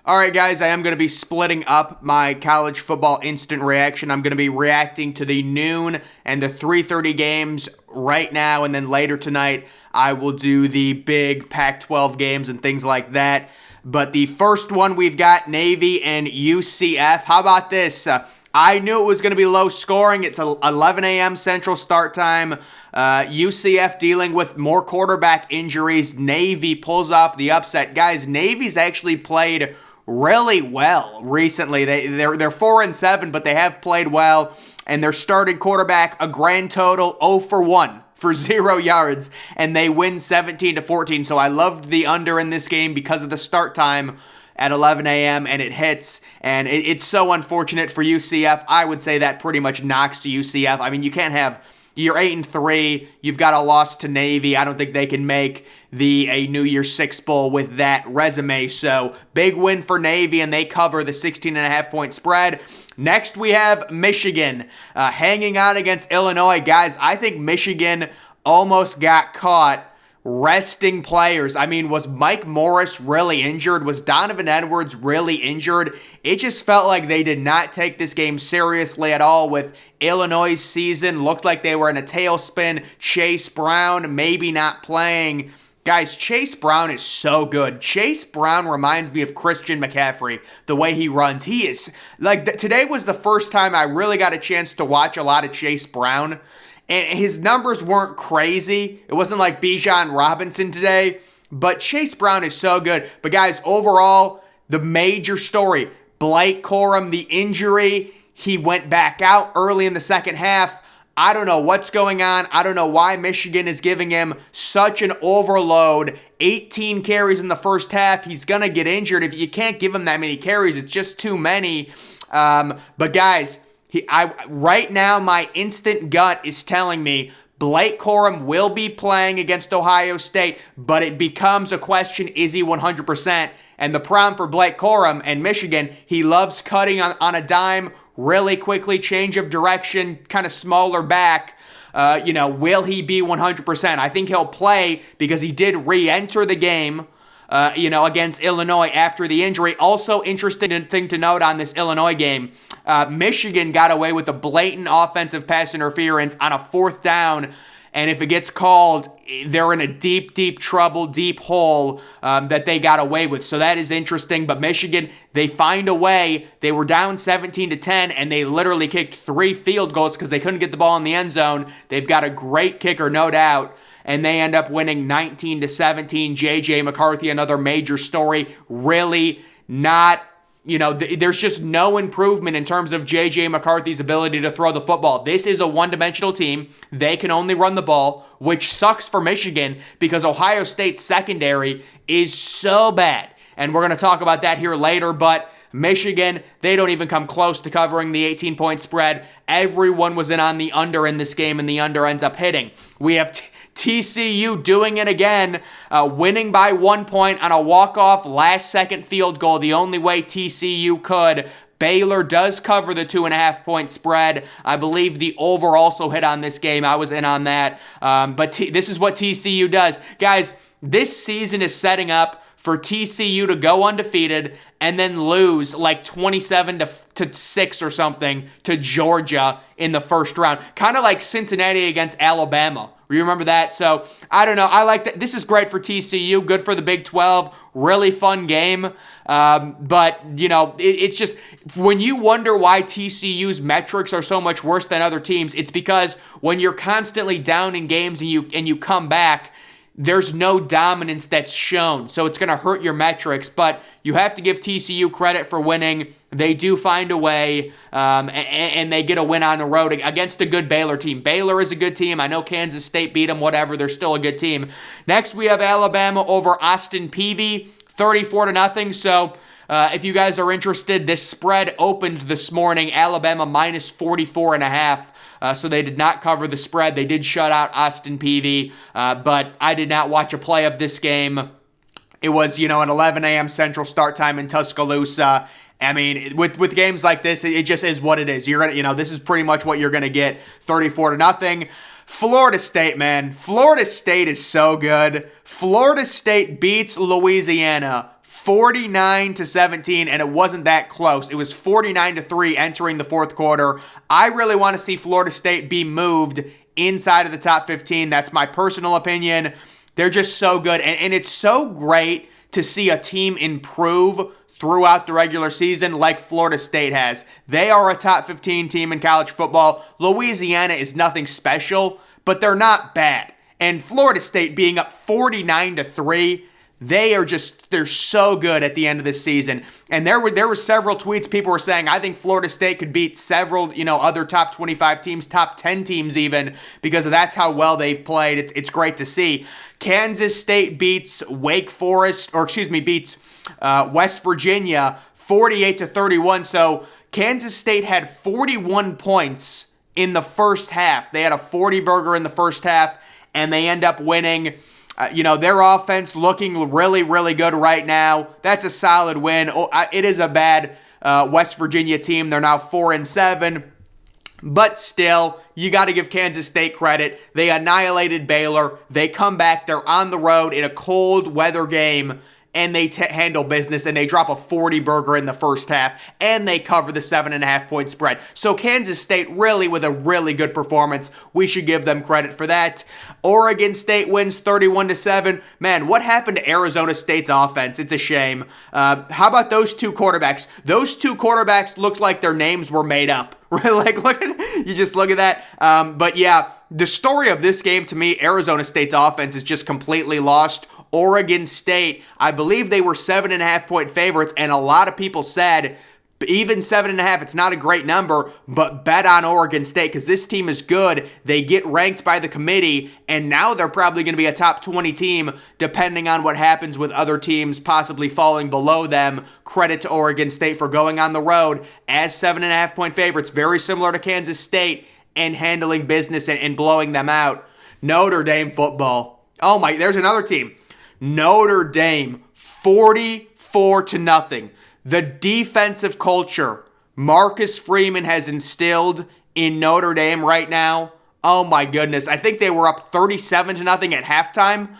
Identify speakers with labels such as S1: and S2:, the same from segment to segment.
S1: All right, guys, I am going to be splitting up my college football instant reaction. I'm going to be reacting to the noon and the 3:30 games right now, and then later tonight I will do the big Pac-12 games and things like that. But the first one, we've got Navy and UCF. How about this? I knew it was going to be low scoring. It's 11 a.m. Central start time. UCF dealing with more quarterback injuries. Navy pulls off the upset. Guys, Navy's actually played really well recently. They're 4-7, but they have played well. And their starting quarterback, a grand total 0 for 1 for 0 yards, and they win 17-14. So I loved the under in this game because of the start time at 11 a.m. and it hits, and it's so unfortunate for UCF. I would say that pretty much knocks UCF. I mean, you can't have, you're 8-3, you've got a loss to Navy. I don't think they can make a New Year's Six Bowl with that resume. So big win for Navy, and they cover the 16.5-point spread. Next, we have Michigan hanging on against Illinois. Guys, I think Michigan almost got caught resting players. I mean, was Mike Morris really injured? Was Donovan Edwards really injured? It just felt like they did not take this game seriously at all with Illinois' season. Looked like they were in a tailspin. Chase Brown maybe not playing. Guys, Chase Brown is so good. Chase Brown reminds me of Christian McCaffrey, the way he runs. He is, like, today was the first time I really got a chance to watch a lot of Chase Brown. And his numbers weren't crazy. It wasn't like Bijan Robinson today. But Chase Brown is so good. But guys, overall, the major story, Blake Corum, the injury, he went back out early in the second half. I don't know what's going on. I don't know why Michigan is giving him such an overload. 18 carries in the first half. He's going to get injured. If you can't give him that many carries, it's just too many. But guys, right now, my instant gut is telling me Blake Corum will be playing against Ohio State, but it becomes a question, is he 100%? And the problem for Blake Corum and Michigan, he loves cutting on a dime really quickly, change of direction, kind of smaller back. Will he be 100%? I think he'll play because he did re-enter the game against Illinois after the injury. Also, interesting thing to note on this Illinois game, Michigan got away with a blatant offensive pass interference on a 4th down, and if it gets called, they're in a deep, deep trouble, deep hole that they got away with. So that is interesting. But Michigan, they find a way. They were down 17-10, and they literally kicked 3 field goals because they couldn't get the ball in the end zone. They've got a great kicker, no doubt. And they end up winning 19-17. J.J. McCarthy, another major story. Really not, there's just no improvement in terms of J.J. McCarthy's ability to throw the football. This is a one-dimensional team. They can only run the ball, which sucks for Michigan because Ohio State's secondary is so bad. And we're going to talk about that here later, but Michigan, they don't even come close to covering the 18-point spread. Everyone was in on the under in this game, and the under ends up hitting. We have TCU doing it again, winning by 1 point on a walk-off last-second field goal, the only way TCU could. Baylor does cover the 2.5-point spread. I believe the over also hit on this game. I was in on that. But this is what TCU does. Guys, this season is setting up for TCU to go undefeated and then lose like 27-6 or something to Georgia in the first round. Kind of like Cincinnati against Alabama. You remember that? So, I don't know. I like that. This is great for TCU. Good for the Big 12. Really fun game. But, it's just, when you wonder why TCU's metrics are so much worse than other teams, it's because when you're constantly down in games and you come back, there's no dominance that's shown. So it's going to hurt your metrics. But you have to give TCU credit for winning. They do find a way, and they get a win on the road against a good Baylor team. Baylor is a good team. I know Kansas State beat them, whatever. They're still a good team. Next, we have Alabama over Austin Peay, 34-0. So if you guys are interested, this spread opened this morning. Alabama minus 44.5. So they did not cover the spread. They did shut out Austin Peay, but I did not watch a play of this game. It was, an 11 a.m. Central start time in Tuscaloosa. I mean, with games like this, it just is what it is. You're gonna, this is pretty much what you're gonna get. 34-0. Florida State, man. Florida State is so good. Florida State beats Louisiana 49-17, and it wasn't that close. It was 49-3 entering the fourth quarter. I really want to see Florida State be moved inside of the top 15. That's my personal opinion. They're just so good, and it's so great to see a team improve throughout the regular season like Florida State has. They are a top 15 team in college football. Louisiana is nothing special, but they're not bad. And Florida State being up 49-3, they're so good at the end of this season. And there were several tweets people were saying, I think Florida State could beat several, other top 25 teams, top 10 teams even, because that's how well they've played. It's great to see. Kansas State beats beats West Virginia 48-31. So Kansas State had 41 points in the first half. They had a 40-burger in the first half, and they end up winning. Their offense looking really, really good right now. That's a solid win. It is a bad West Virginia team. They're now 4-7. But still, you got to give Kansas State credit. They annihilated Baylor. They come back. They're on the road in a cold weather game, and they handle business, and they drop a 40-burger in the first half, and they cover the 7.5-point spread. So Kansas State really with a really good performance. We should give them credit for that. Oregon State wins 31-7. Man, what happened to Arizona State's offense? It's a shame. How about those two quarterbacks? Those two quarterbacks looked like their names were made up. Like, you just look at that. But yeah, the story of this game to me, Arizona State's offense is just completely lost. Oregon State, I believe they were 7.5-point favorites, and a lot of people said even 7.5, it's not a great number, but bet on Oregon State because this team is good. They get ranked by the committee, and now they're probably going to be a top 20 team depending on what happens with other teams possibly falling below them. Credit to Oregon State for going on the road as 7.5-point favorites, very similar to Kansas State, and handling business and blowing them out. Notre Dame football. Oh my, there's another team. Notre Dame, 44-0. The defensive culture Marcus Freeman has instilled in Notre Dame right now. Oh my goodness. I think they were up 37-0 at halftime.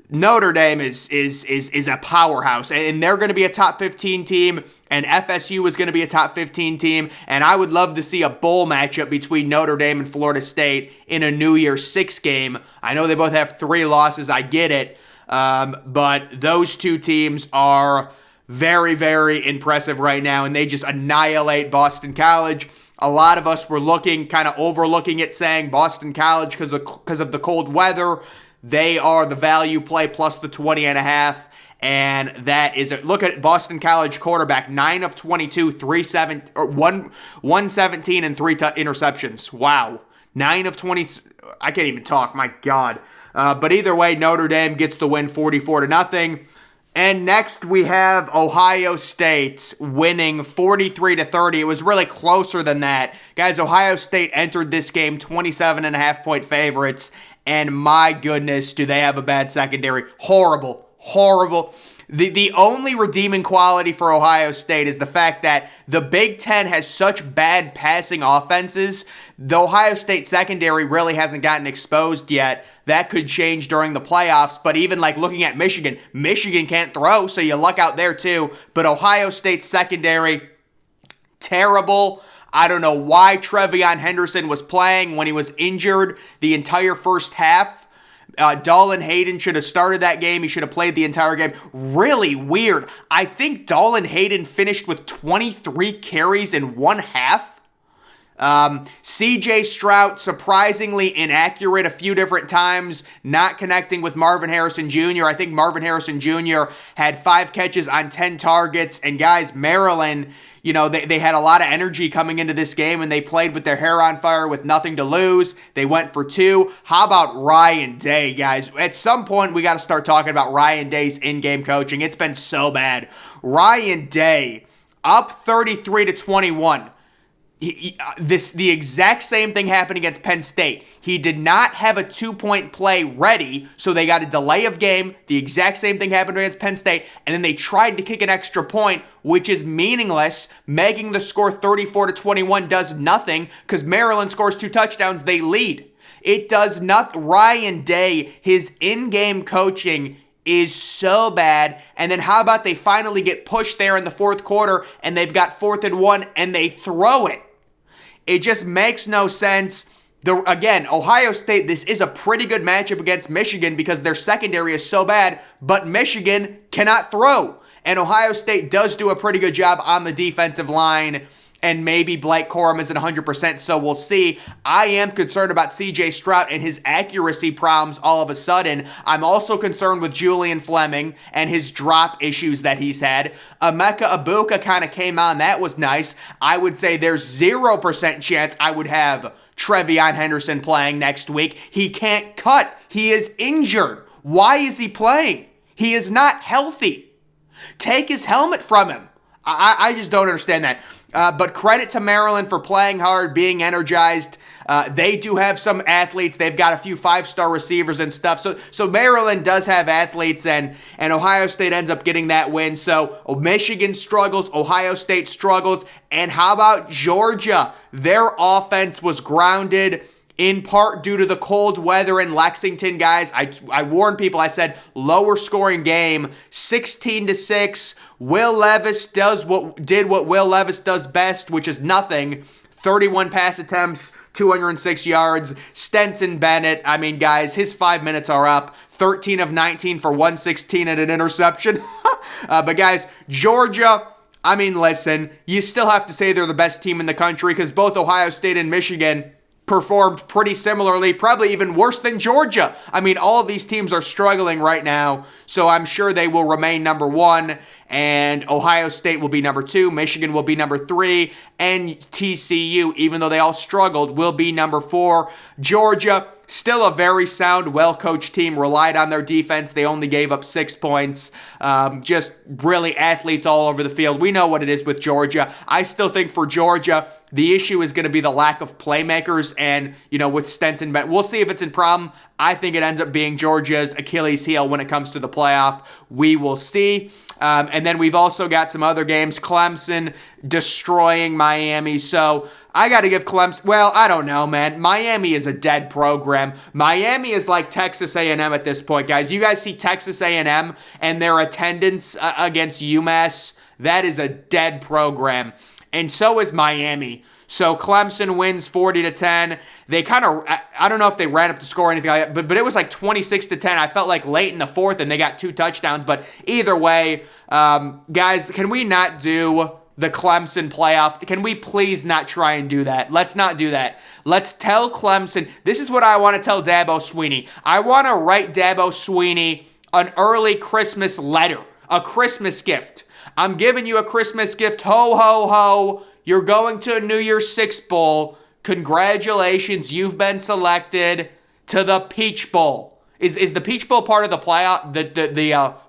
S1: Notre Dame is a powerhouse, and they're going to be a top 15 team, and FSU is going to be a top 15 team, and I would love to see a bowl matchup between Notre Dame and Florida State in a New Year's Six game. I know they both have 3 losses, I get it, but those two teams are very, very impressive right now, and they just annihilate Boston College. A lot of us were kind of overlooking it, saying Boston College because of the cold weather. They are the value play plus the 20.5, and that is it. Look at Boston College quarterback, 9 of 22, 117 and 3 interceptions. Wow. 9 of 20. I can't even talk. My God. But either way, Notre Dame gets the win 44-0. And next we have Ohio State winning 43-30. It was really closer than that. Guys, Ohio State entered this game 27.5-point favorites. And my goodness, do they have a bad secondary. Horrible. The only redeeming quality for Ohio State is the fact that the Big Ten has such bad passing offenses. The Ohio State secondary really hasn't gotten exposed yet. That could change during the playoffs, but even like looking at Michigan can't throw, so you luck out there too. But Ohio State's secondary, terrible. I don't know why Trevion Henderson was playing when he was injured the entire first half. Dolan Hayden should have started that game. He should have played the entire game. Really weird. I think Dolan Hayden finished with 23 carries in one half. CJ Stroud, surprisingly inaccurate a few different times, not connecting with Marvin Harrison Jr. I think Marvin Harrison Jr. had 5 catches on 10 targets. And guys, Maryland, they had a lot of energy coming into this game, and they played with their hair on fire with nothing to lose. They went for 2. How about Ryan Day, guys? At some point, we got to start talking about Ryan Day's in-game coaching. It's been so bad. Ryan Day, up 33-21. The exact same thing happened against Penn State. He did not have a 2-point play ready, so they got a delay of game. The exact same thing happened against Penn State, and then they tried to kick an extra point, which is meaningless. Making the score 34-21 does nothing because Maryland scores 2 touchdowns. They lead. It does not. Ryan Day, his in-game coaching is so bad. And then how about they finally get pushed there in the fourth quarter and they've got 4th and 1 and they throw it. It just makes no sense. Again, Ohio State, this is a pretty good matchup against Michigan because their secondary is so bad, but Michigan cannot throw. And Ohio State does do a pretty good job on the defensive line. And maybe Blake Corum isn't 100%, so we'll see. I am concerned about C.J. Stroud and his accuracy problems all of a sudden. I'm also concerned with Julian Fleming and his drop issues that he's had. Emeka Egbuka kind of came on. That was nice. I would say there's 0% chance I would have Trevion Henderson playing next week. He can't cut. He is injured. Why is he playing? He is not healthy. Take his helmet from him. I just don't understand that. But credit to Maryland for playing hard, being energized. They do have some athletes. They've got a few 5-star receivers and stuff. So Maryland does have athletes, and Ohio State ends up getting that win. So Michigan struggles, Ohio State struggles. And how about Georgia? Their offense was grounded in part due to the cold weather in Lexington, guys. I warned people. I said lower scoring game, 16-6. Will Levis did what Will Levis does best, which is nothing. 31 pass attempts, 206 yards. Stetson Bennett, I mean, guys, his 5 minutes are up. 13 of 19 for 116 and an interception. But guys, Georgia, I mean, listen, you still have to say they're the best team in the country because both Ohio State and Michigan performed pretty similarly, probably even worse than Georgia. I mean, all of these teams are struggling right now, so I'm sure they will remain number 1, and Ohio State will be number 2, Michigan will be number 3, and TCU, even though they all struggled, will be number 4. Georgia, still a very sound, well-coached team, relied on their defense. They only gave up 6 points. Just really athletes all over the field. We know what it is with Georgia. I still think for Georgia, the issue is going to be the lack of playmakers and, with Stetson Bennett. We'll see if it's a problem. I think it ends up being Georgia's Achilles heel when it comes to the playoff. We will see. And then we've also got some other games. Clemson destroying Miami. So I got to give Clemson, well, I don't know, man. Miami is a dead program. Miami is like Texas A&M at this point, guys. You guys see Texas A&M and their attendance against UMass? That is a dead program. And so is Miami. So Clemson wins 40-10. They kind of, I don't know if they ran up the score or anything like that, but it was like 26-10. I felt like late in the fourth and they got 2 touchdowns. But either way, guys, can we not do the Clemson playoff? Can we please not try and do that? Let's not do that. Let's tell Clemson. This is what I want to tell Dabo Swinney. I want to write Dabo Swinney an early Christmas letter, a Christmas gift. I'm giving you a Christmas gift. Ho, ho, ho. You're going to a New Year's Six Bowl. Congratulations. You've been selected to the Peach Bowl. Is the Peach Bowl part of the playoff, the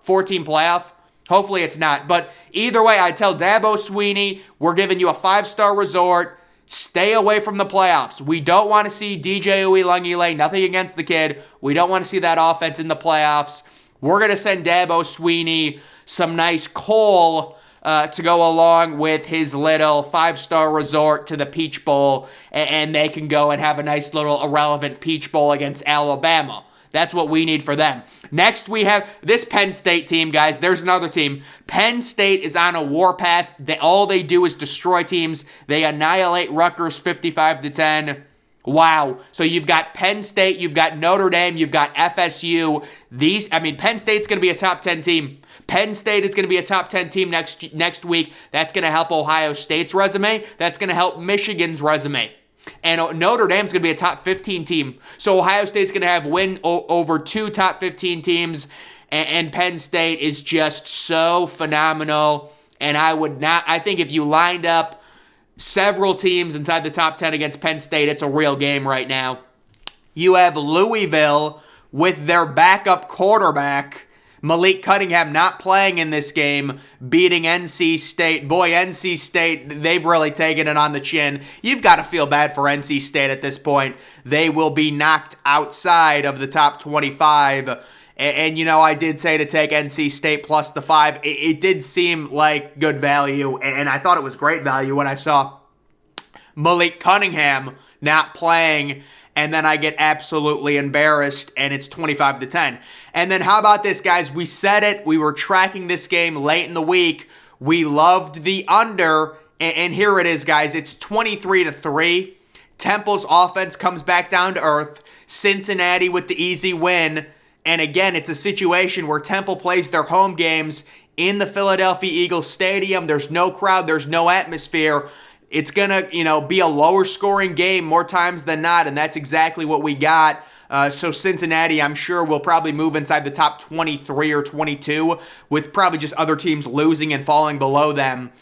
S1: 4-team playoff? Hopefully it's not. But either way, I tell Dabo Swinney, we're giving you a 5-star resort. Stay away from the playoffs. We don't want to see DJ Uiagalelei. Nothing against the kid. We don't want to see that offense in the playoffs. We're going to send Dabo Swinney some nice coal to go along with his little 5-star resort to the Peach Bowl, and they can go and have a nice little irrelevant Peach Bowl against Alabama. That's what we need for them. Next, we have this Penn State team, guys. There's another team. Penn State is on a warpath. All they do is destroy teams. They annihilate Rutgers 55-10. Wow. So you've got Penn State, you've got Notre Dame, you've got FSU. Penn State's going to be a top 10 team. Penn State is going to be a top 10 team next week. That's going to help Ohio State's resume. That's going to help Michigan's resume. And Notre Dame's going to be a top 15 team. So Ohio State's going to have win over 2 top 15 teams. And Penn State is just so phenomenal. And I think if you lined up several teams inside the top 10 against Penn State, it's a real game right now. You have Louisville with their backup quarterback, Malik Cunningham, not playing in this game, beating NC State. Boy, NC State, they've really taken it on the chin. You've got to feel bad for NC State at this point. They will be knocked outside of the top 25. And I did say to take NC State plus the 5. It did seem like good value, and I thought it was great value when I saw Malik Cunningham not playing. and then I get absolutely embarrassed, and it's 25-10. And then how about this, guys? We said it. We were tracking this game late in the week. We loved the under, and here it is, guys. It's 23-3. Temple's offense comes back down to earth. Cincinnati with the easy win. And again, it's a situation where Temple plays their home games in the Philadelphia Eagles Stadium. There's no crowd. There's no atmosphere. It's going to, be a lower scoring game more times than not, and that's exactly what we got. So Cincinnati, I'm sure, will probably move inside the top 23 or 22, with probably just other teams losing and falling below them.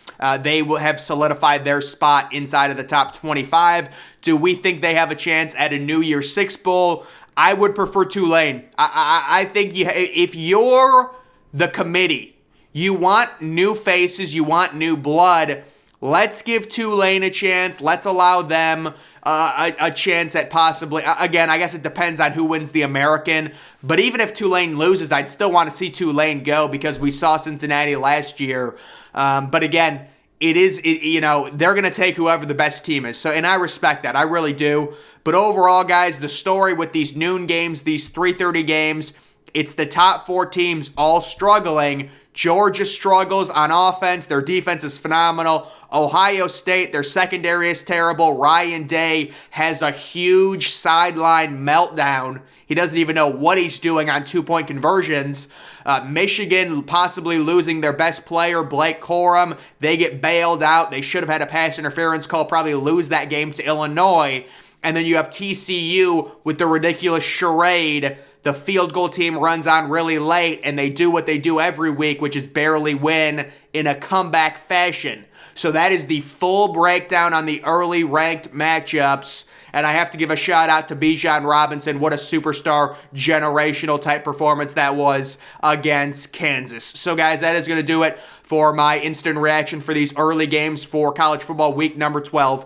S1: They will have solidified their spot inside of the top 25. Do we think they have a chance at a New Year's Six Bowl? I would prefer Tulane. I think if you're the committee, you want new faces, you want new blood. Let's give Tulane a chance. Let's allow them a chance at possibly, again, I guess it depends on who wins the American. But even if Tulane loses, I'd still want to see Tulane go because we saw Cincinnati last year. But again, they're going to take whoever the best team is. So, and I respect that. I really do. But overall, guys, the story with these noon games, these 3:30 games, it's the top four teams all struggling. Georgia struggles on offense. Their defense is phenomenal. Ohio State, their secondary is terrible. Ryan Day has a huge sideline meltdown. He doesn't even know what he's doing on two-point conversions. Michigan possibly losing their best player, Blake Corum. They get bailed out. They should have had a pass interference call, probably lose that game to Illinois. And then you have TCU with the ridiculous charade. The field goal team runs on really late, and they do what they do every week, which is barely win in a comeback fashion. So that is the full breakdown on the early ranked matchups. And I have to give a shout out to Bijan Robinson. What a superstar, generational type performance that was against Kansas. So guys, that is going to do it for my instant reaction for these early games for college football week number 12.